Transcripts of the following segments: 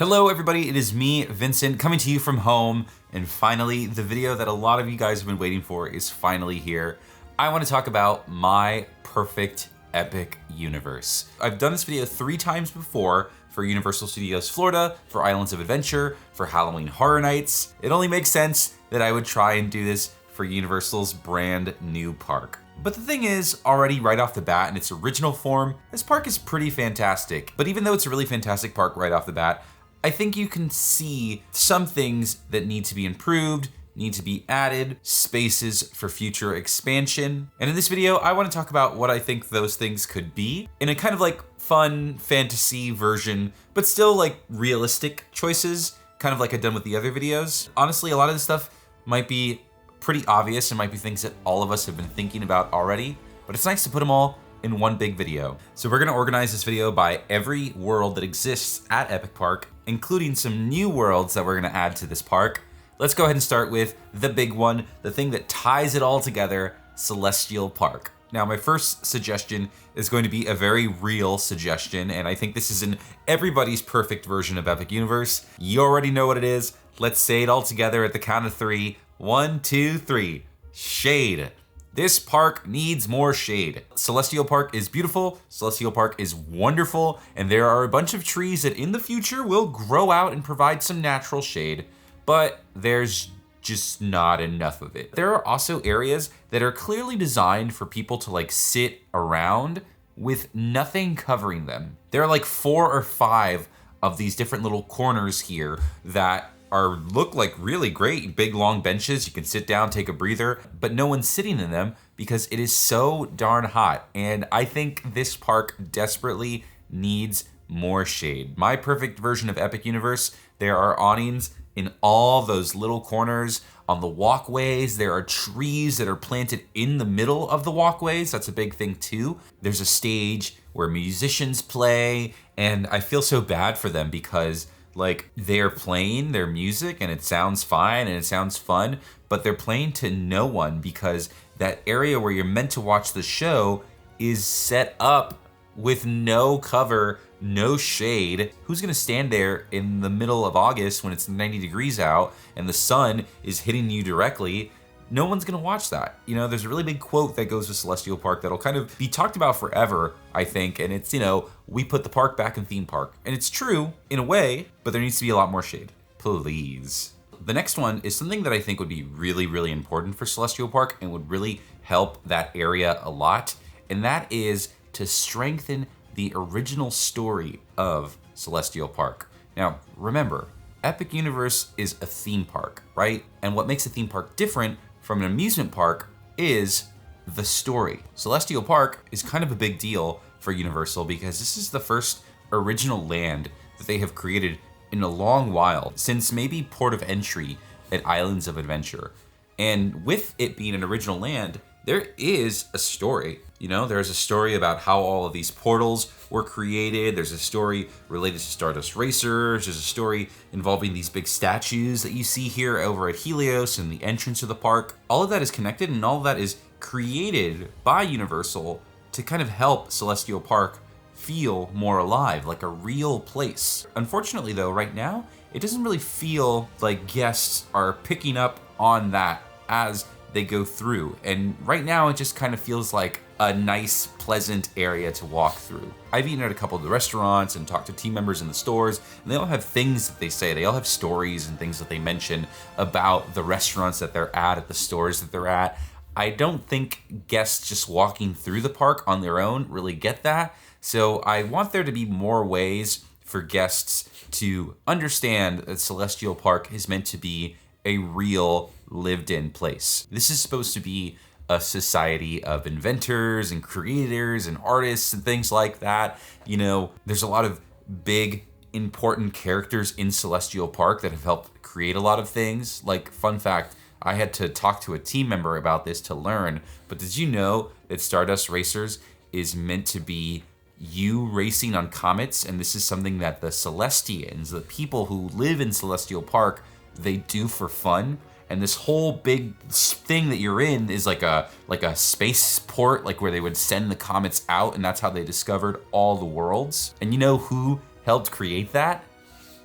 Hello everybody, it is me, Vincent, coming to you from home, and finally, the video that a lot of you guys have been waiting for is finally here. I want to talk about my perfect epic universe. I've done this video 3 times before for Universal Studios Florida, for Islands of Adventure, for Halloween Horror Nights. It only makes sense that I would try and do this for Universal's brand new park. But the thing is, already right off the bat in its original form, this park is pretty fantastic. But even though it's a really fantastic park right off the bat, I think you can see some things that need to be improved, need to be added, spaces for future expansion. And in this video, I want to talk about what I think those things could be in a kind of like fun fantasy version, but still like realistic choices, kind of like I've done with the other videos. Honestly, a lot of this stuff might be pretty obvious and might be things that all of us have been thinking about already, but it's nice to put them all in one big video. So we're gonna organize this video by every world that exists at Epic Park, including some new worlds that we're gonna add to this park. Let's go ahead and start with the big one, the thing that ties it all together, Celestial Park. Now, my first suggestion is going to be a very real suggestion, and I think this is in everybody's perfect version of Epic Universe. You already know what it is. Let's say it all together at the count of 3. 1, 2, 3. Shade. This park needs more shade. Celestial Park is beautiful, Celestial Park is wonderful, and there are a bunch of trees that in the future will grow out and provide some natural shade, but there's just not enough of it. There are also areas that are clearly designed for people to like sit around with nothing covering them. There are like 4 or 5 of these different little corners here that look like really great, big long benches. You can sit down, take a breather, but no one's sitting in them because it is so darn hot. And I think this park desperately needs more shade. My perfect version of Epic Universe, there are awnings in all those little corners. On the walkways, there are trees that are planted in the middle of the walkways. That's a big thing too. There's a stage where musicians play, and I feel so bad for them because like they're playing their music and it sounds fine and it sounds fun, but they're playing to no one because that area where you're meant to watch the show is set up with no cover, no shade. Who's gonna stand there in the middle of August when it's 90 degrees out and the sun is hitting you directly? No one's gonna watch that. You know, there's a really big quote that goes with Celestial Park that'll kind of be talked about forever, I think, and it's, you know, we put the park back in theme park. And it's true, in a way, but there needs to be a lot more shade. Please. The next one is something that I think would be really, really important for Celestial Park and would really help that area a lot, and that is to strengthen the original story of Celestial Park. Now, remember, Epic Universe is a theme park, right? And what makes a theme park different from an amusement park is the story. Celestial Park is kind of a big deal for Universal because this is the first original land that they have created in a long while, since maybe Port of Entry at Islands of Adventure. And with it being an original land, there is a story. You know, there's a story about how all of these portals were created. There's a story related to Stardust Racers. There's a story involving these big statues that you see here over at Helios and the entrance to the park. All of that is connected and all of that is created by Universal to kind of help Celestial Park feel more alive, like a real place. Unfortunately though, right now, it doesn't really feel like guests are picking up on that as they go through. And right now it just kind of feels like a nice, pleasant area to walk through. I've eaten at a couple of the restaurants and talked to team members in the stores, and they all have things that they say. They all have stories and things that they mention about the restaurants that they're at the stores that they're at. I don't think guests just walking through the park on their own really get that. So I want there to be more ways for guests to understand that Celestial Park is meant to be a real lived-in place. This is supposed to be a society of inventors and creators and artists and things like that. You know, there's a lot of big, important characters in Celestial Park that have helped create a lot of things. Like, fun fact, I had to talk to a team member about this to learn, but did you know that Stardust Racers is meant to be you racing on comets? And this is something that the Celestians, the people who live in Celestial Park, they do for fun. And this whole big thing that you're in is like a spaceport, like where they would send the comets out, and that's how they discovered all the worlds. And you know who helped create that?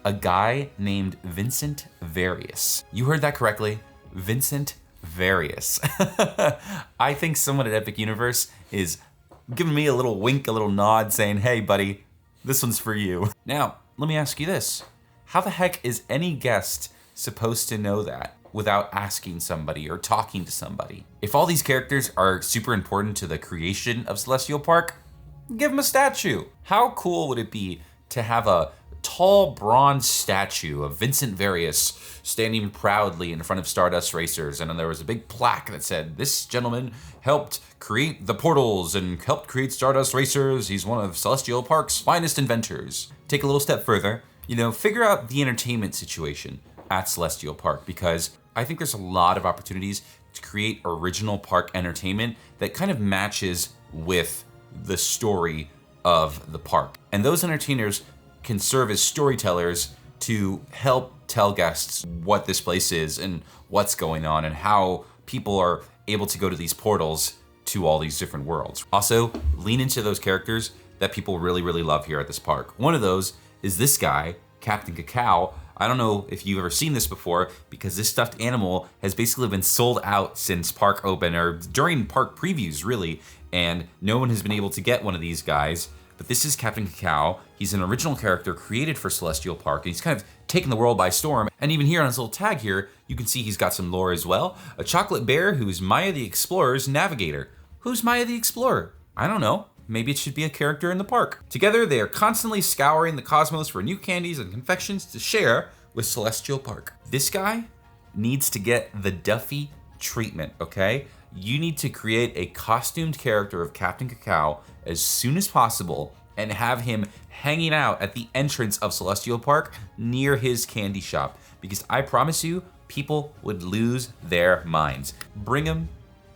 a guy named Vincent Various. You heard that correctly, Vincent Various. I think someone at Epic Universe is giving me a little wink, a little nod saying, hey buddy, this one's for you. Now, let me ask you this. How the heck is any guest supposed to know that without asking somebody or talking to somebody? If all these characters are super important to the creation of Celestial Park, give them a statue. How cool would it be to have a tall bronze statue of Vincent Various standing proudly in front of Stardust Racers, and then there was a big plaque that said, this gentleman helped create the portals and helped create Stardust Racers. He's one of Celestial Park's finest inventors. Take a little step further, figure out the entertainment situation at Celestial Park, because I think there's a lot of opportunities to create original park entertainment that kind of matches with the story of the park. And those entertainers can serve as storytellers to help tell guests what this place is and what's going on and how people are able to go to these portals to all these different worlds. Also, lean into those characters that people really, really love here at this park. One of those is this guy, Captain Cacao. I don't know if you've ever seen this before, because this stuffed animal has basically been sold out since park open, or during park previews really, and no one has been able to get one of these guys. But this is Captain Cacao. He's an original character created for Celestial Park, and he's kind of taken the world by storm. And even here on his little tag here, you can see he's got some lore as well. A chocolate bear who's Maya the Explorer's navigator. Who's Maya the Explorer? I don't know. Maybe it should be a character in the park. Together, they are constantly scouring the cosmos for new candies and confections to share with Celestial Park. This guy needs to get the Duffy treatment, okay? You need to create a costumed character of Captain Cacao as soon as possible and have him hanging out at the entrance of Celestial Park near his candy shop, because I promise you, people would lose their minds. Bring him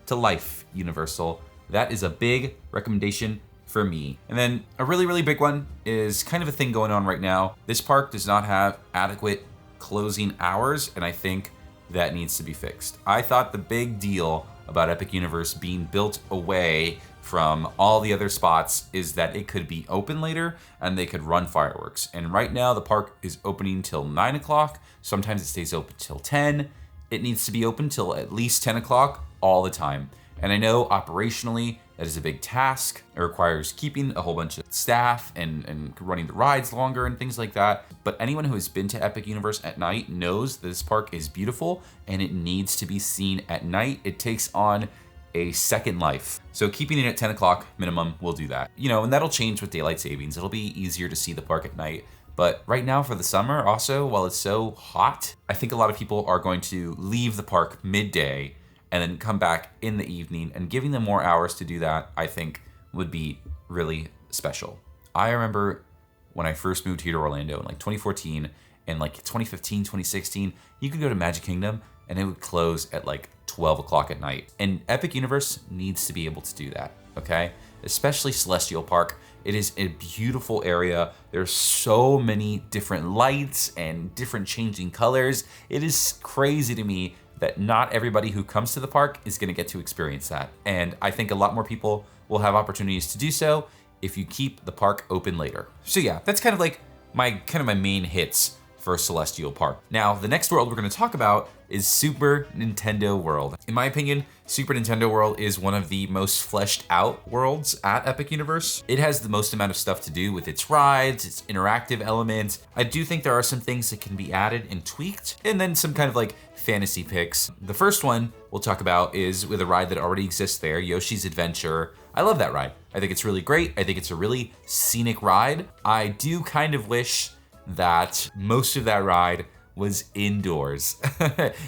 to life, Universal. That is a big recommendation for me. And then a really, really big one is kind of a thing going on right now. This park does not have adequate closing hours, and I think that needs to be fixed. I thought the big deal about Epic Universe being built away from all the other spots is that it could be open later and they could run fireworks. And right now the park is opening till 9 o'clock. Sometimes it stays open till 10. It needs to be open till at least 10 o'clock all the time. And I know operationally that is a big task. It requires keeping a whole bunch of staff and running the rides longer and things like that. But anyone who has been to Epic Universe at night knows that this park is beautiful and it needs to be seen at night. It takes on a second life. So keeping it at 10 o'clock minimum will do that. And that'll change with daylight savings. It'll be easier to see the park at night. But right now for the summer also, while it's so hot, I think a lot of people are going to leave the park midday and then come back in the evening, and giving them more hours to do that, I think would be really special. I remember when I first moved here to Orlando in 2014 and 2015, 2016, you could go to Magic Kingdom and it would close at 12 o'clock at night. And Epic Universe needs to be able to do that, okay? Especially Celestial Park. It is a beautiful area. There's so many different lights and different changing colors. It is crazy to me that not everybody who comes to the park is gonna get to experience that. And I think a lot more people will have opportunities to do so if you keep the park open later. So yeah, that's kind of my main hits for Celestial Park. Now, the next world we're gonna talk about is Super Nintendo World. In my opinion, Super Nintendo World is one of the most fleshed out worlds at Epic Universe. It has the most amount of stuff to do with its rides, its interactive elements. I do think there are some things that can be added and tweaked, and then some kind of fantasy picks. The first one we'll talk about is with a ride that already exists there, Yoshi's Adventure. I love that ride. I think it's really great. I think it's a really scenic ride. I do kind of wish that most of that ride was indoors.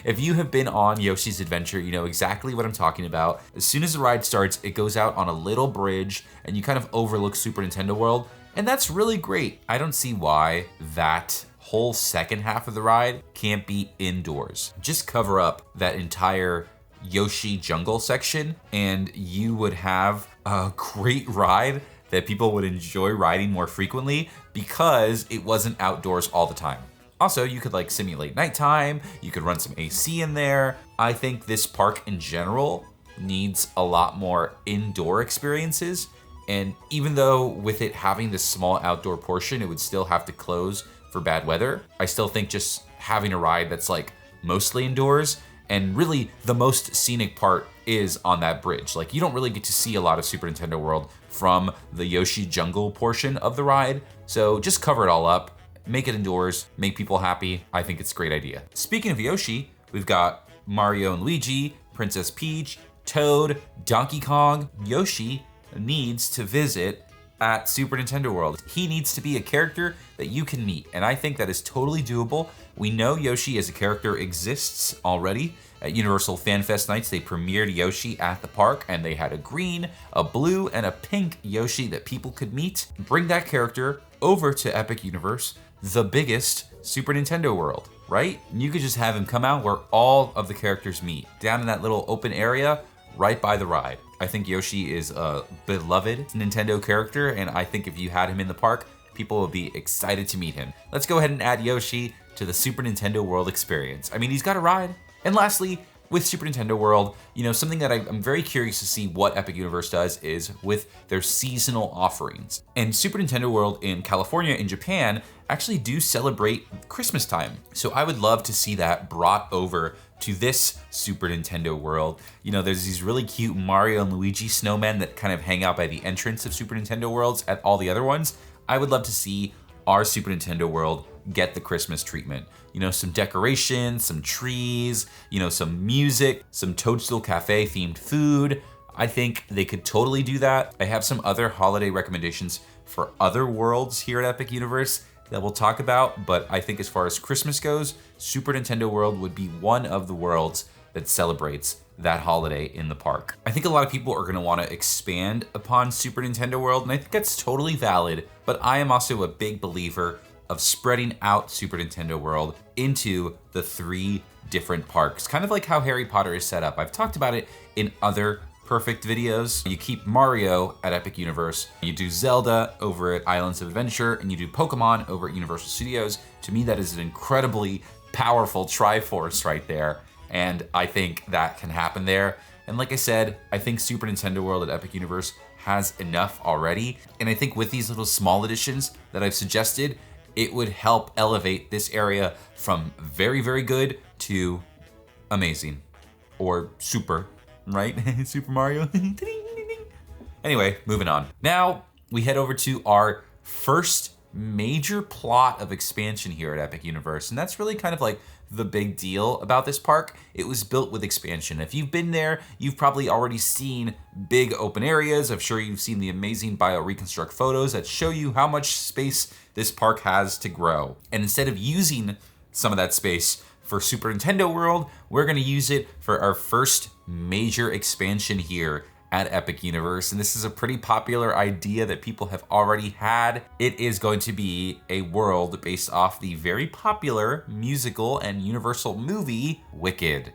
If you have been on Yoshi's Adventure, you know exactly what I'm talking about. As soon as the ride starts, it goes out on a little bridge and you kind of overlook Super Nintendo World, and that's really great. I don't see why that whole second half of the ride can't be indoors. Just cover up that entire Yoshi jungle section and you would have a great ride that people would enjoy riding more frequently because it wasn't outdoors all the time. Also, you could simulate nighttime, you could run some AC in there. I think this park in general needs a lot more indoor experiences. And even though with it having this small outdoor portion, it would still have to close for bad weather. I still think just having a ride that's like mostly indoors, and really the most scenic part is on that bridge. Like, you don't really get to see a lot of Super Nintendo World from the Yoshi Jungle portion of the ride. So just cover it all up, make it indoors, make people happy. I think it's a great idea. Speaking of Yoshi, we've got Mario and Luigi, Princess Peach, Toad, Donkey Kong. Yoshi needs to visit at Super Nintendo World. He needs to be a character that you can meet, and I think that is totally doable. We know Yoshi as a character exists already. At Universal Fan Fest nights, they premiered Yoshi at the park, and they had a green, a blue, and a pink Yoshi that people could meet. Bring that character over to Epic Universe, the biggest Super Nintendo World, right? And you could just have him come out where all of the characters meet, down in that little open area right by the ride. I think Yoshi is a beloved Nintendo character, and I think if you had him in the park, people would be excited to meet him. Let's go ahead and add Yoshi to the Super Nintendo World experience. I mean, he's got a ride. And lastly, with Super Nintendo World, you know, something that I'm very curious to see what Epic Universe does is with their seasonal offerings. And Super Nintendo World in California and Japan actually do celebrate Christmas time. So I would love to see that brought over to this Super Nintendo World. You know, there's these really cute Mario and Luigi snowmen that kind of hang out by the entrance of Super Nintendo Worlds at all the other ones. I would love to see our Super Nintendo World get the Christmas treatment. You know, some decorations, some trees, you know, some music, some Toadstool Cafe themed food. I think they could totally do that. I have some other holiday recommendations for other worlds here at Epic Universe that we'll talk about, but I think as far as Christmas goes, Super Nintendo World would be one of the worlds that celebrates that holiday in the park. I think a lot of people are gonna wanna expand upon Super Nintendo World, and I think that's totally valid, but I am also a big believer of spreading out Super Nintendo World into the 3 different parks, kind of like how Harry Potter is set up. I've talked about it in other Perfect videos. You keep Mario at Epic Universe, you do Zelda over at Islands of Adventure, and you do Pokemon over at Universal Studios. To me, that is an incredibly powerful Triforce right there, and I think that can happen there. And like I said, I think Super Nintendo World at Epic Universe has enough already, and I think with these little small additions that I've suggested, it would help elevate this area from very, very good to amazing, or super, right? Super Mario. Anyway, moving on. Now we head over to our first major plot of expansion here at Epic Universe, and that's really kind of like the big deal about this park. It was built with expansion. If you've been there, you've probably already seen big open areas. I'm sure you've seen the amazing BioReconstruct photos that show you how much space this park has to grow. And instead of using some of that space for Super Nintendo World, we're gonna use it for our first major expansion here at Epic Universe, and this is a pretty popular idea that people have already had. It is going to be a world based off the very popular musical and Universal movie, Wicked.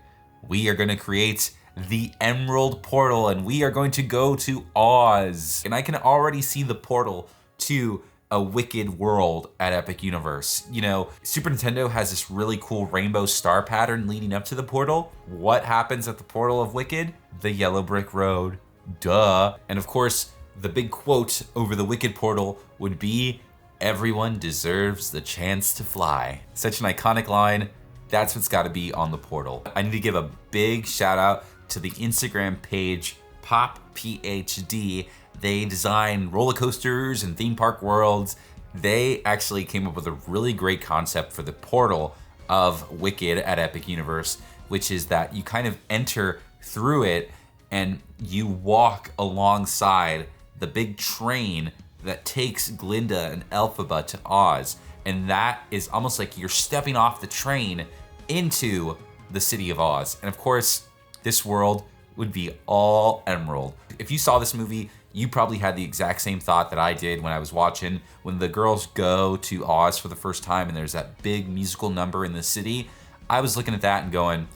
We are gonna create the Emerald Portal, and we are going to go to Oz. And I can already see the portal to a Wicked world at Epic Universe. You know, Super Nintendo has this really cool rainbow star pattern leading up to the portal. What happens at the portal of Wicked? The yellow brick road. Duh. And of course, the big quote over the Wicked portal would be, "Everyone deserves the chance to fly." Such an iconic line. That's what's gotta be on the portal. I need to give a big shout out to the Instagram page, Pop PhD. They design roller coasters and theme park worlds. They actually came up with a really great concept for the portal of Wicked at Epic Universe, which is that you kind of enter through it and you walk alongside the big train that takes Glinda and Elphaba to Oz. And that is almost like you're stepping off the train into the city of Oz. And of course, this world would be all emerald. If you saw this movie, you probably had the exact same thought that I did when I was watching. When the girls go to Oz for the first time and there's that big musical number in the city, I was looking at that and going,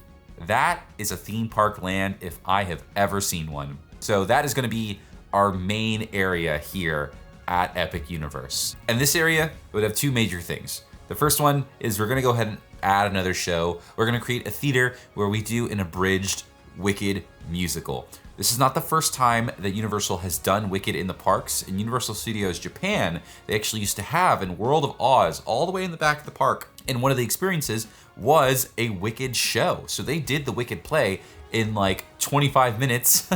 that is a theme park land if I have ever seen one. So that is gonna be our main area here at Epic Universe. And this area would have 2 major things. The first one is we're gonna go ahead and add another show. We're gonna create a theater where we do an abridged Wicked musical. This is not the first time that Universal has done Wicked in the parks. In Universal Studios Japan, they actually used to have in World of Oz, all the way in the back of the park. And one of the experiences was a Wicked show. So they did the Wicked play in like 25 minutes.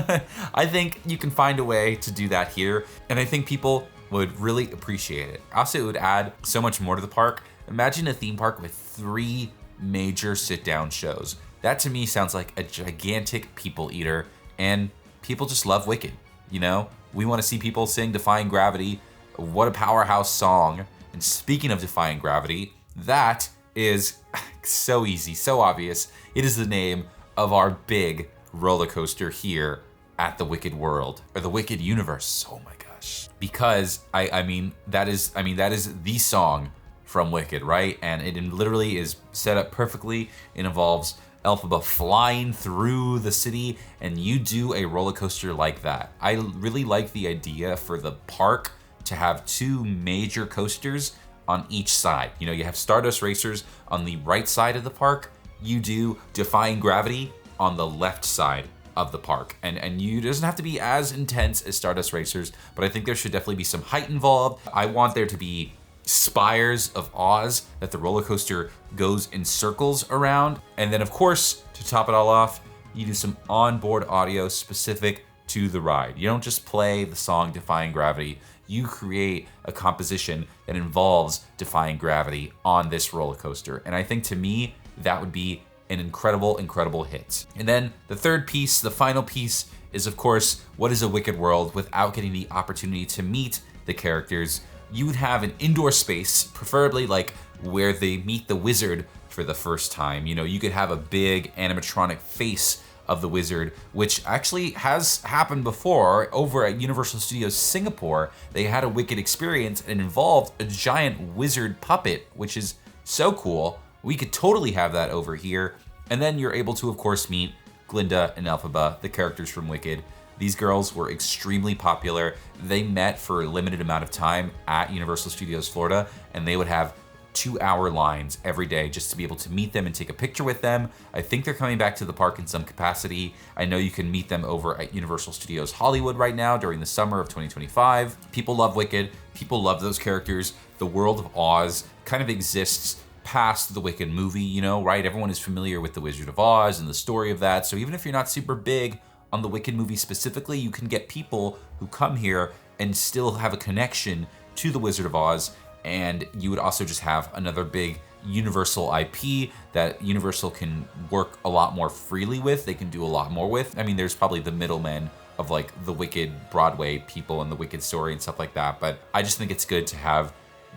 I think you can find a way to do that here. And I think people would really appreciate it. Also, it would add so much more to the park. Imagine a theme park with 3 major sit-down shows. That to me sounds like a gigantic people eater, and people just love Wicked. You know, we want to see people sing Defying Gravity. What a powerhouse song. And speaking of Defying Gravity, that is so easy, so obvious. It is the name of our big roller coaster here at the Wicked World, or the Wicked Universe. Oh my gosh. Because I mean that is the song from Wicked, right? And it literally is set up perfectly. It involves Elphaba flying through the city, and you do a roller coaster like that. I really like the idea for the park to have 2 major coasters on each side. You know, you have Stardust Racers on the right side of the park. You do Defying Gravity on the left side of the park. And you, it doesn't have to be as intense as Stardust Racers, but I think there should definitely be some height involved. I want there to be spires of Oz that the roller coaster goes in circles around. And then of course, to top it all off, you do some onboard audio specific to the ride. You don't just play the song Defying Gravity, you create a composition that involves Defying Gravity on this roller coaster. And I think to me, that would be an incredible, incredible hit. And then the third piece, the final piece, is of course, what is a Wicked world without getting the opportunity to meet the characters? You would have an indoor space, preferably like where they meet the wizard for the first time. You know, you could have a big animatronic face of the wizard, which actually has happened before over at Universal Studios Singapore. They had a Wicked experience and it involved a giant wizard puppet, which is so cool. We could totally have that over here. And then you're able to, of course, meet Glinda and Elphaba, the characters from Wicked. These girls were extremely popular. They met for a limited amount of time at Universal Studios Florida, and they would have 2-hour lines every day just to be able to meet them and take a picture with them. I think they're coming back to the park in some capacity. I know you can meet them over at Universal Studios Hollywood right now during the summer of 2025. People love Wicked. People love those characters. The world of Oz kind of exists past the Wicked movie, you know, right? Everyone is familiar with the Wizard of Oz and the story of that. So even if you're not super big on the Wicked movie specifically, you can get people who come here and still have a connection to the Wizard of Oz. And you would also just have another big Universal IP that Universal can work a lot more freely with. They can do a lot more with. I mean, there's probably the middlemen of like the Wicked Broadway people and the Wicked story and stuff like that. But I just think it's good to have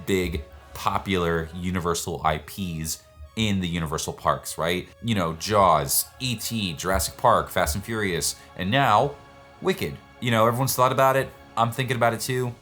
big, popular Universal IPs in the Universal parks, right? You know, Jaws, E.T., Jurassic Park, Fast and Furious, and now Wicked. You know, everyone's thought about it. I'm thinking about it too.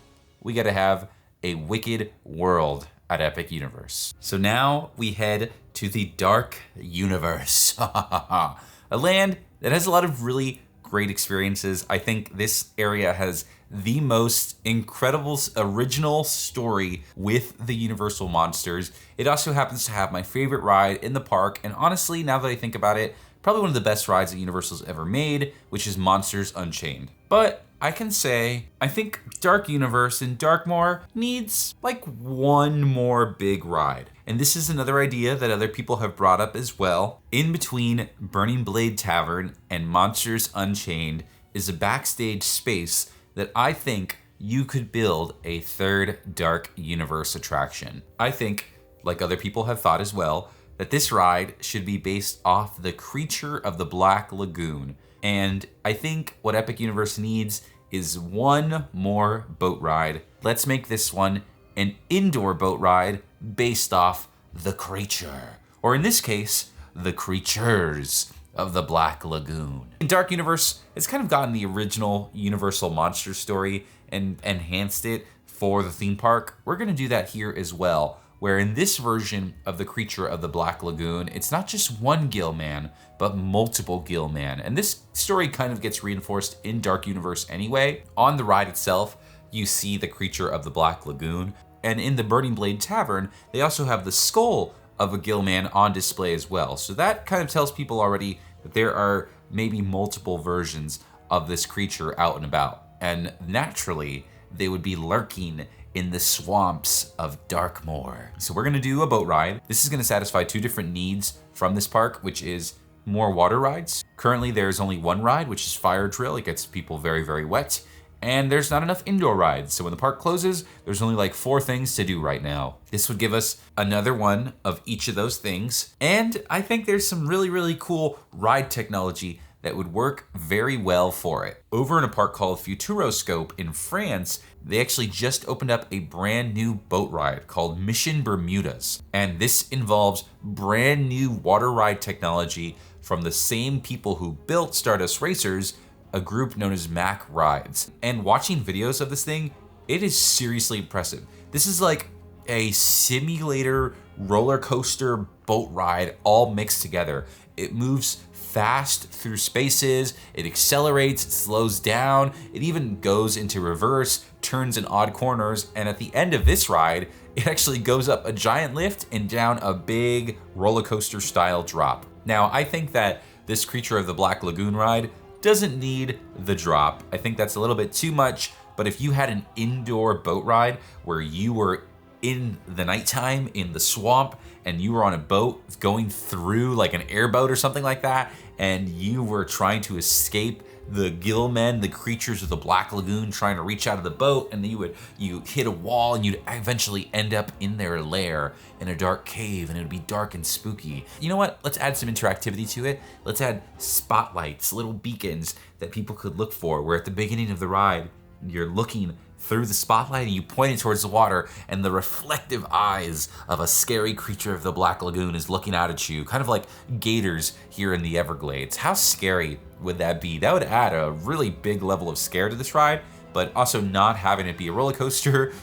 We gotta have a Wicked world at Epic Universe. So now we head to the Dark Universe. A land that has a lot of really great experiences. I think this area has the most incredible original story with the Universal monsters. It also happens to have my favorite ride in the park, and honestly, now that I think about it, probably one of the best rides that Universal's ever made, which is Monsters Unchained. But I can say, I think Dark Universe and Darkmoor needs like one more big ride. And this is another idea that other people have brought up as well. In between Burning Blade Tavern and Monsters Unchained is a backstage space that I think you could build a third Dark Universe attraction. I think, like other people have thought as well, that this ride should be based off the creature of the Black Lagoon. And I think what Epic Universe needs is one more boat ride. Let's make this one an indoor boat ride based off the creature, or in this case, the creatures of the Black Lagoon. In Dark Universe, it's kind of gotten the original Universal monster story and enhanced it for the theme park. We're gonna do that here as well, where in this version of the creature of the Black Lagoon, it's not just one gill man, but multiple gill man. And this story kind of gets reinforced in Dark Universe anyway. On the ride itself, you see the creature of the Black Lagoon. And in the Burning Blade Tavern, they also have the skull of a gill man on display as well. So that kind of tells people already that there are maybe multiple versions of this creature out and about. And naturally, they would be lurking in the swamps of Darkmoor. So we're gonna do a boat ride. This is gonna satisfy two different needs from this park, which is more water rides. Currently, there's only one ride, which is Fire Drill. It gets people very, very wet. And there's not enough indoor rides. So when the park closes, there's only like 4 things to do right now. This would give us another one of each of those things. And I think there's some really, really cool ride technology that would work very well for it. Over in a park called Futuroscope in France, they actually just opened up a brand new boat ride called Mission Bermudas. And this involves brand new water ride technology from the same people who built Stardust Racers, a group known as Mack Rides. And watching videos of this thing, it is seriously impressive. This is like a simulator roller coaster boat ride all mixed together. It moves fast through spaces, it accelerates, it slows down, it even goes into reverse, turns in odd corners, and at the end of this ride, it actually goes up a giant lift and down a big roller coaster style drop. Now, I think that this Creature of the Black Lagoon ride doesn't need the drop. I think that's a little bit too much, but if you had an indoor boat ride where you were in the nighttime in the swamp and you were on a boat going through like an airboat or something like that, and you were trying to escape the gillmen, the creatures of the Black Lagoon, trying to reach out of the boat, and then you hit a wall and you'd eventually end up in their lair in a dark cave, and it would be dark and spooky. You know what? Let's add some interactivity to it. Let's add spotlights, little beacons that people could look for, where at the beginning of the ride, you're looking through the spotlight and you point it towards the water, and the reflective eyes of a scary creature of the Black Lagoon is looking out at you, kind of like gators here in the Everglades. How scary would that be? That would add a really big level of scare to this ride, but also not having it be a roller coaster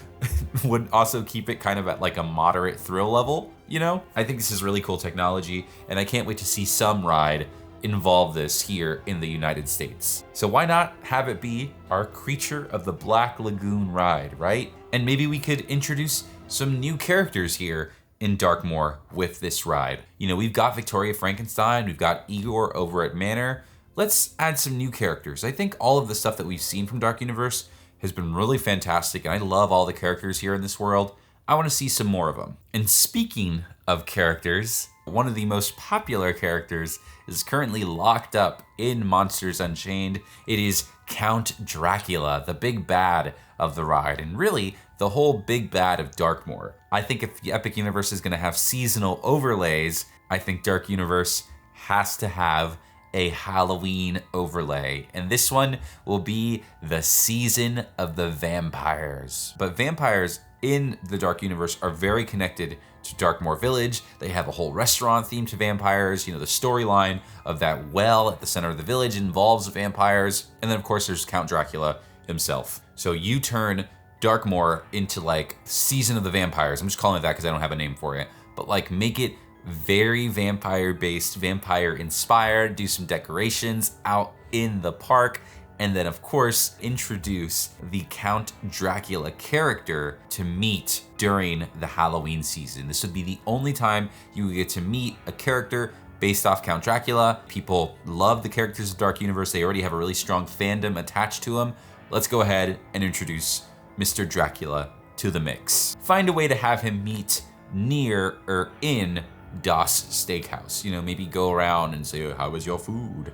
would also keep it kind of at like a moderate thrill level, you know? I think this is really cool technology, and I can't wait to see some ride involve this here in the United States. So why not have it be our Creature of the Black Lagoon ride, right? And maybe we could introduce some new characters here in Darkmoor with this ride. You know, we've got Victoria Frankenstein, we've got Igor over at Manor. Let's add some new characters. I think all of the stuff that we've seen from Dark Universe has been really fantastic, and I love all the characters here in this world. I want to see some more of them. And speaking of characters, one of the most popular characters is currently locked up in Monsters Unchained. It is Count Dracula, the big bad of the ride, and really the whole big bad of Darkmoor. I think if the Epic Universe is going to have seasonal overlays, I think Dark Universe has to have a Halloween overlay, and this one will be the Season of the Vampires. But vampires in the Dark Universe are very connected to Darkmoor Village. They have a whole restaurant themed to vampires. You know, the storyline of that well at the center of the village involves vampires. And then of course there's Count Dracula himself. So you turn Darkmoor into like Season of the Vampires. I'm just calling it that because I don't have a name for it. But like make it very vampire based, vampire inspired, do some decorations out in the park. And then, of course, introduce the Count Dracula character to meet during the Halloween season. This would be the only time you would get to meet a character based off Count Dracula. People love the characters of Dark Universe. They already have a really strong fandom attached to them. Let's go ahead and introduce Mr. Dracula to the mix. Find a way to have him meet near or in Das Steakhouse. You know, maybe go around and say, how was your food?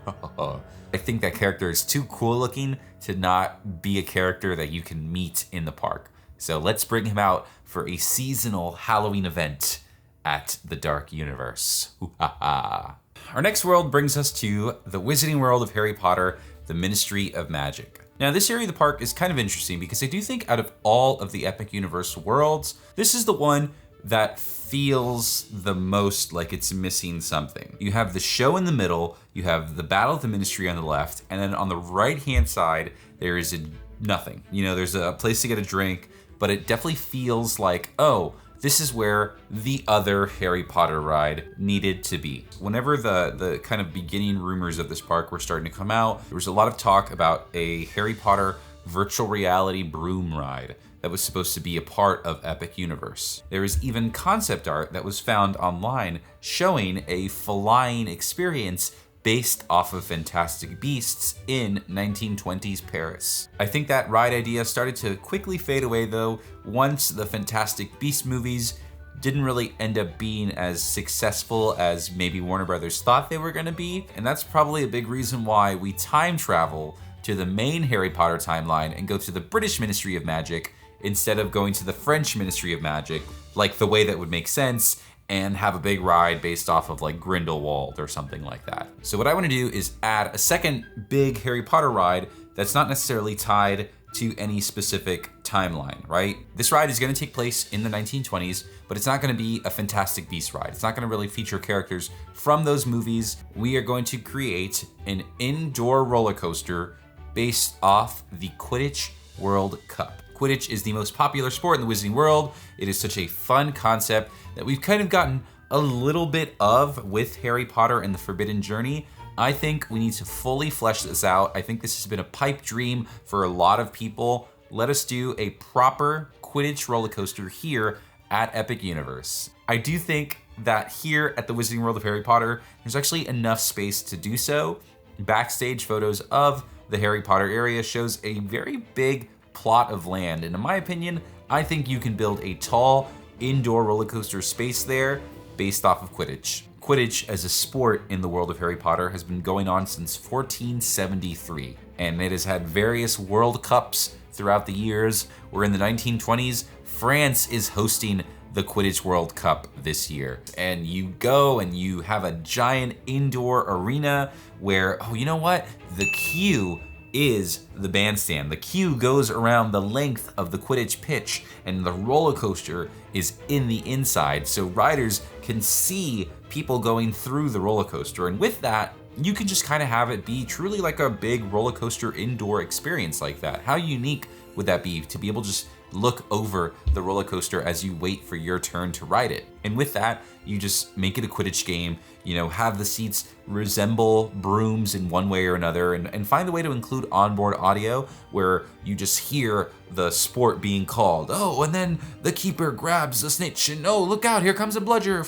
I think that character is too cool looking to not be a character that you can meet in the park. So let's bring him out for a seasonal Halloween event at the Dark Universe. Our next world brings us to the Wizarding World of Harry Potter, the Ministry of Magic. Now, this area of the park is kind of interesting because I do think out of all of the Epic Universe worlds, this is the one that feels the most like it's missing something. You have the show in the middle, you have the Battle of the Ministry on the left, and then on the right-hand side, there is nothing. You know, there's a place to get a drink, but it definitely feels like, oh, this is where the other Harry Potter ride needed to be. Whenever the kind of beginning rumors of this park were starting to come out, there was a lot of talk about a Harry Potter virtual reality broom ride that was supposed to be a part of Epic Universe. There is even concept art that was found online showing a flying experience based off of Fantastic Beasts in 1920s Paris. I think that ride idea started to quickly fade away though, once the Fantastic Beasts movies didn't really end up being as successful as maybe Warner Brothers thought they were gonna be. And that's probably a big reason why we time travel to the main Harry Potter timeline and go to the British Ministry of Magic instead of going to the French Ministry of Magic, like the way that would make sense, and have a big ride based off of like Grindelwald or something like that. So what I wanna do is add a second big Harry Potter ride that's not necessarily tied to any specific timeline, right? This ride is gonna take place in the 1920s, but it's not gonna be a Fantastic Beasts ride. It's not gonna really feature characters from those movies. We are going to create an indoor roller coaster based off the Quidditch World Cup. Quidditch is the most popular sport in the Wizarding world. It is such a fun concept that we've kind of gotten a little bit of with Harry Potter and the Forbidden Journey. I think we need to fully flesh this out. I think this has been a pipe dream for a lot of people. Let us do a proper Quidditch roller coaster here at Epic Universe. I do think that here at the Wizarding World of Harry Potter, there's actually enough space to do so. Backstage photos of the Harry Potter area shows a very big plot of land. And in my opinion, I think you can build a tall indoor roller coaster space there based off of Quidditch. Quidditch as a sport in the world of Harry Potter has been going on since 1473, and it has had various World Cups throughout the years. We're in the 1920s. France is hosting the Quidditch World Cup this year. And you go and you have a giant indoor arena where, oh, you know what? The queue is the bandstand. The queue goes around the length of the Quidditch pitch, and the roller coaster is in the inside, so riders can see people going through the roller coaster. And with that, you can just kind of have it be truly like a big roller coaster indoor experience like that. How unique would that be to be able to just look over the roller coaster as you wait for your turn to ride it? And with that, you just make it a Quidditch game, you know, have the seats resemble brooms in one way or another, and find a way to include onboard audio where you just hear the sport being called. Oh, and then the keeper grabs the snitch, and oh, look out, here comes a bludger.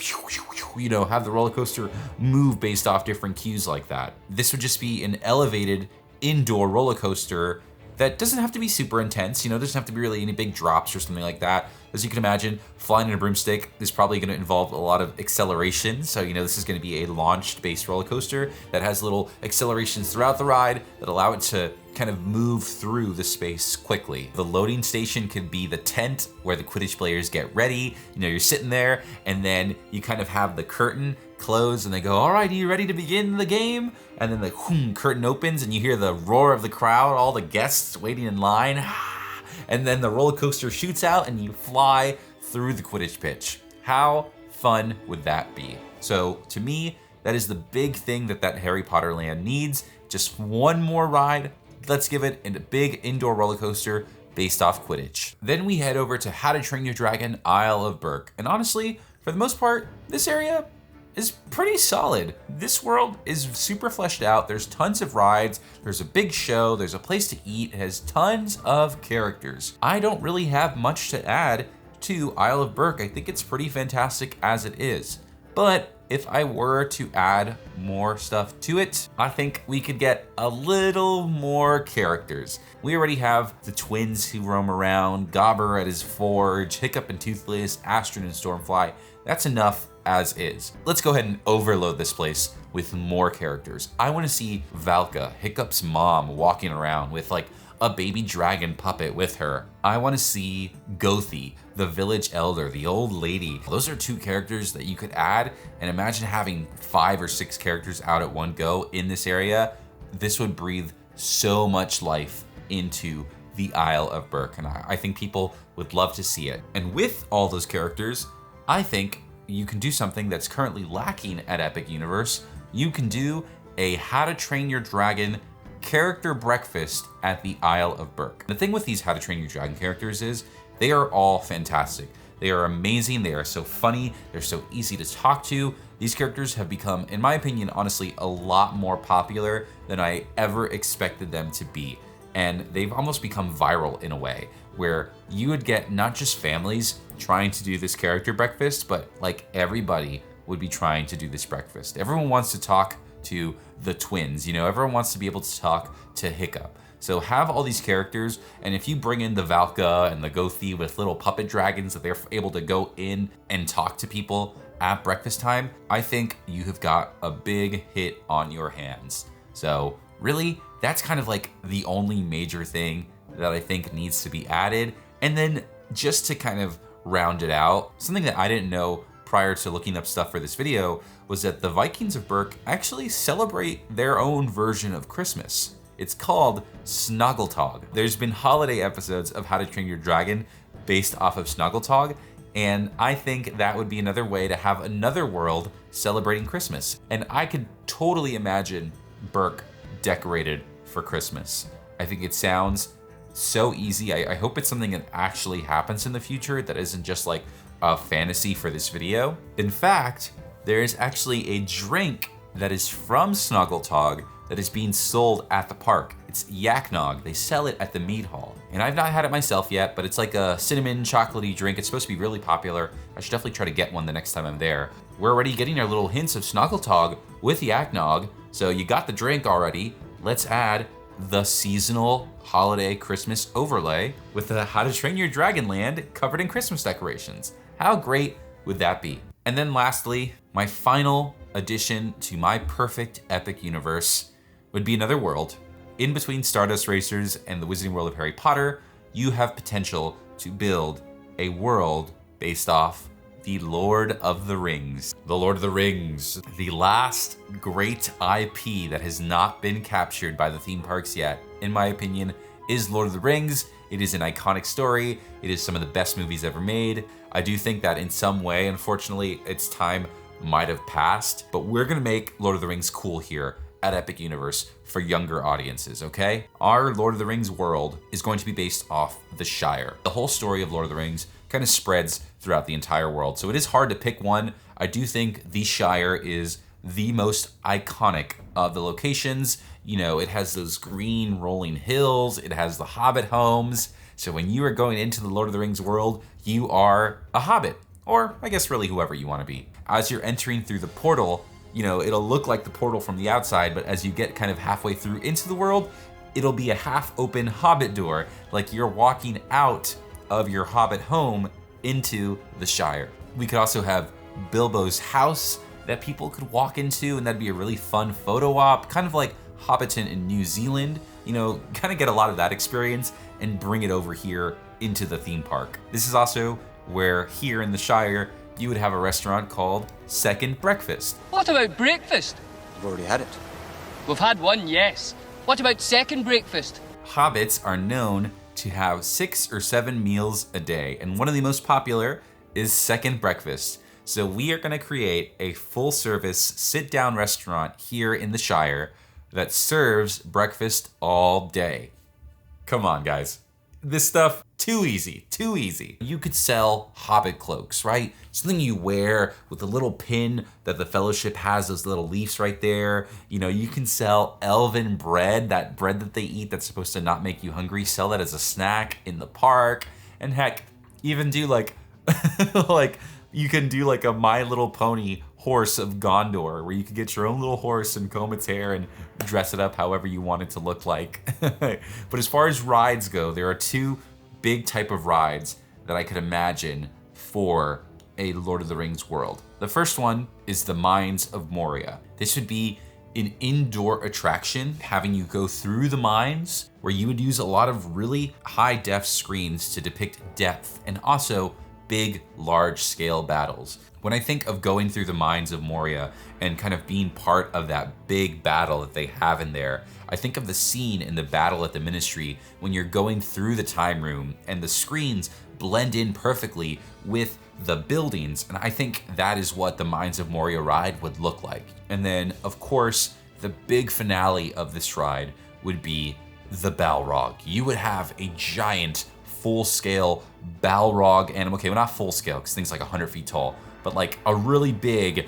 You know, have the roller coaster move based off different cues like that. This would just be an elevated indoor roller coaster that doesn't have to be super intense, you know, doesn't have to be really any big drops or something like that. As you can imagine, flying in a broomstick is probably gonna involve a lot of acceleration. So, you know, this is gonna be a launched-based roller coaster that has little accelerations throughout the ride that allow it to kind of move through the space quickly. The loading station could be the tent where the Quidditch players get ready. You know, you're sitting there and then you kind of have the curtain close and they go, all right, are you ready to begin the game? And then the curtain opens and you hear the roar of the crowd, all the guests waiting in line. And then the roller coaster shoots out and you fly through the Quidditch pitch. How fun would that be? So to me, that is the big thing that Harry Potter land needs. Just one more ride. Let's give it a big indoor roller coaster based off Quidditch. Then we head over to How to Train Your Dragon Isle of Berk. And honestly, for the most part, this area is pretty solid. This world is super fleshed out. There's tons of rides. There's a big show. There's a place to eat. It has tons of characters. I don't really have much to add to Isle of Berk. I think it's pretty fantastic as it is. But if I were to add more stuff to it, I think we could get a little more characters. We already have the twins who roam around, Gobber at his forge, Hiccup and Toothless, Astrid and Stormfly. That's enough as is. Let's go ahead and overload this place with more characters. I want to see Valka, Hiccup's mom, walking around with like a baby dragon puppet with her. I want to see Gothi, the village elder, the old lady. Those are two characters that you could add, and imagine having 5 or 6 characters out at one go in this area. This would breathe so much life into the Isle of Berk, and I think people would love to see it. And with all those characters, I think you can do something that's currently lacking at Epic Universe. You can do a How to Train Your Dragon character breakfast at the Isle of Berk. The thing with these How to Train Your Dragon characters is they are all fantastic. They are amazing, they are so funny, they're so easy to talk to. These characters have become, in my opinion, honestly, a lot more popular than I ever expected them to be. And they've almost become viral in a way, where you would get not just families trying to do this character breakfast, but like everybody would be trying to do this breakfast. Everyone wants to talk to the twins. You know, everyone wants to be able to talk to Hiccup. So have all these characters, and if you bring in the Valka and the Gothi with little puppet dragons that they're able to go in and talk to people at breakfast time, I think you have got a big hit on your hands. So really, that's kind of like the only major thing that I think needs to be added. And then just to kind of round it out, something that I didn't know prior to looking up stuff for this video was that the Vikings of Berk actually celebrate their own version of Christmas. It's called Snuggletog. There's been holiday episodes of How to Train Your Dragon based off of Snuggletog, and I think that would be another way to have another world celebrating Christmas. And I could totally imagine Berk decorated for Christmas. I think it sounds so easy. I hope it's something that actually happens in the future that isn't just like a fantasy for this video. In fact, there is actually a drink that is from Snuggletog that is being sold at the park. It's Yaknog. They sell it at the mead hall. And I've not had it myself yet, but it's like a cinnamon chocolatey drink. It's supposed to be really popular. I should definitely try to get one the next time I'm there. We're already getting our little hints of Snuggletog with Yaknog. So you got the drink already. Let's add the seasonal holiday Christmas overlay with the How to Train Your Dragon land covered in Christmas decorations. How great would that be? And then lastly, my final addition to my perfect epic universe would be another world. In between Stardust Racers and the Wizarding World of Harry Potter, you have potential to build a world based off the Lord of the Rings. The Lord of the Rings, the last great IP that has not been captured by the theme parks yet, in my opinion, is Lord of the Rings. It is an iconic story. It is some of the best movies ever made. I do think that in some way, unfortunately, its time might have passed, but we're gonna make Lord of the Rings cool here at Epic Universe for younger audiences, okay? Our Lord of the Rings world is going to be based off the Shire. The whole story of Lord of the Rings kind of spreads throughout the entire world, so it is hard to pick one. I do think the Shire is the most iconic of the locations. You know, it has those green rolling hills, it has the Hobbit homes, so when you are going into the Lord of the Rings world, you are a Hobbit, or I guess really whoever you want to be. As you're entering through the portal, you know, it'll look like the portal from the outside, but as you get kind of halfway through into the world, it'll be a half open Hobbit door, like you're walking out of your Hobbit home into the Shire. We could also have Bilbo's house that people could walk into, and that'd be a really fun photo op, kind of like Hobbiton in New Zealand, you know, kind of get a lot of that experience and bring it over here into the theme park. This is also where here in the Shire, you would have a restaurant called Second Breakfast. What about breakfast? We've already had it. We've had one, yes. What about second breakfast? Hobbits are known to have 6 or 7 meals a day, and one of the most popular is Second Breakfast. So we are gonna create a full service sit-down restaurant here in the Shire that serves breakfast all day. Come on, guys. This stuff, too easy, too easy. You could sell Hobbit cloaks, right? Something you wear with a little pin that the Fellowship has, those little leaves right there. You know, you can sell elven bread, that bread that they eat that's supposed to not make you hungry. Sell that as a snack in the park. And heck, even do like, like you can do like a My Little Pony horse of Gondor, where you could get your own little horse and comb its hair and dress it up however you want it to look like. But as far as rides go, there are 2 big type of rides that I could imagine for a Lord of the Rings world. The first one is the Mines of Moria. This would be an indoor attraction, having you go through the mines, where you would use a lot of really high def screens to depict depth and also big, large scale battles. When I think of going through the Mines of Moria and kind of being part of that big battle that they have in there, I think of the scene in the battle at the Ministry when you're going through the time room and the screens blend in perfectly with the buildings. And I think that is what the Mines of Moria ride would look like. And then, of course, the big finale of this ride would be the Balrog. You would have a giant full-scale Balrog animal. Okay, well, not full-scale, because things like 100 feet tall, but like a really big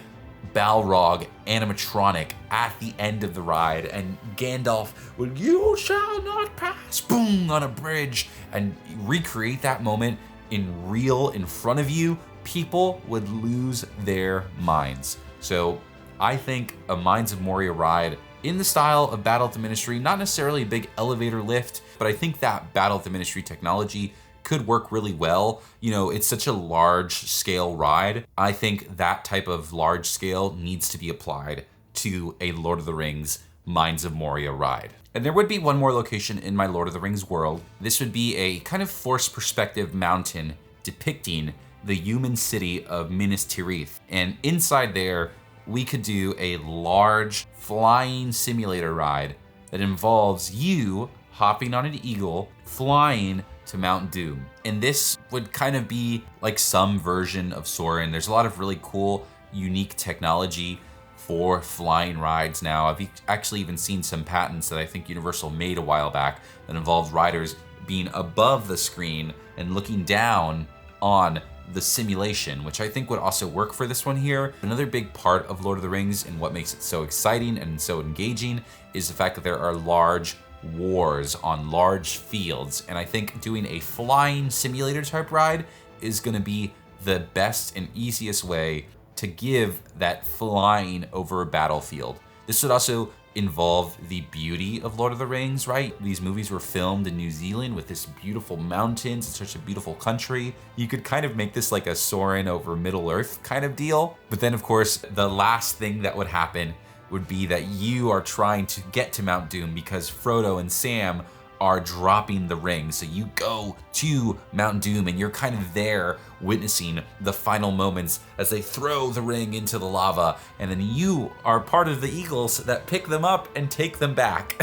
Balrog animatronic at the end of the ride, and Gandalf would, "You shall not pass," boom, on a bridge, and recreate that moment in front of you. People would lose their minds. So I think a Mines of Moria ride in the style of Battle at the Ministry, not necessarily a big elevator lift, but I think that Battle at the Ministry technology could work really well. You know, it's such a large scale ride. I think that type of large scale needs to be applied to a Lord of the Rings Mines of Moria ride. And there would be one more location in my Lord of the Rings world. This would be a kind of forced perspective mountain depicting the human city of Minas Tirith. And inside there, we could do a large flying simulator ride that involves you hopping on an eagle, flying to Mount Doom. And this would kind of be like some version of Soarin'. There's a lot of really cool, unique technology for flying rides now. I've actually even seen some patents that I think Universal made a while back that involves riders being above the screen and looking down on the simulation, which I think would also work for this one here. Another big part of Lord of the Rings and what makes it so exciting and so engaging is the fact that there are large wars on large fields. And I think doing a flying simulator type ride is gonna be the best and easiest way to give that flying over a battlefield. This would also involve the beauty of Lord of the Rings, right? These movies were filmed in New Zealand with this beautiful mountains and such a beautiful country. You could kind of make this like a Soarin' over Middle Earth kind of deal. But then of course, the last thing that would happen would be that you are trying to get to Mount Doom because Frodo and Sam are dropping the ring. So you go to Mount Doom and you're kind of there witnessing the final moments as they throw the ring into the lava. And then you are part of the eagles that pick them up and take them back.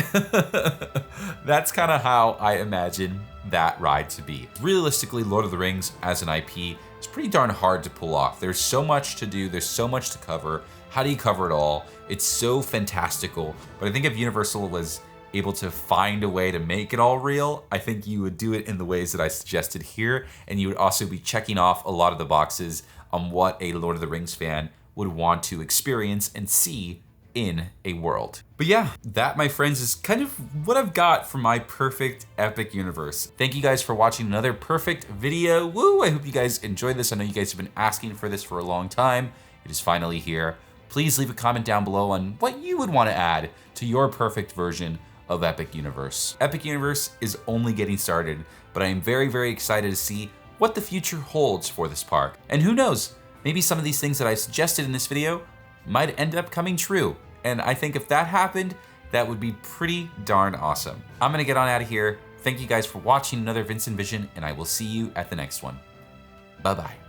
That's kind of how I imagine that ride to be. Realistically, Lord of the Rings as an IP is pretty darn hard to pull off. There's so much to do, there's so much to cover. How do you cover it all? It's so fantastical. But I think if Universal was able to find a way to make it all real, I think you would do it in the ways that I suggested here, and you would also be checking off a lot of the boxes on what a Lord of the Rings fan would want to experience and see in a world. But yeah, that, my friends, is kind of what I've got for my perfect epic universe. Thank you guys for watching another perfect video. Woo! I hope you guys enjoyed this. I know you guys have been asking for this for a long time. It is finally here. Please leave a comment down below on what you would want to add to your perfect version of Epic Universe. Epic Universe is only getting started, but I am very, very excited to see what the future holds for this park. And who knows, maybe some of these things that I suggested in this video might end up coming true. And I think if that happened, that would be pretty darn awesome. I'm gonna get on out of here. Thank you guys for watching another Vincent Vision, and I will see you at the next one. Bye-bye.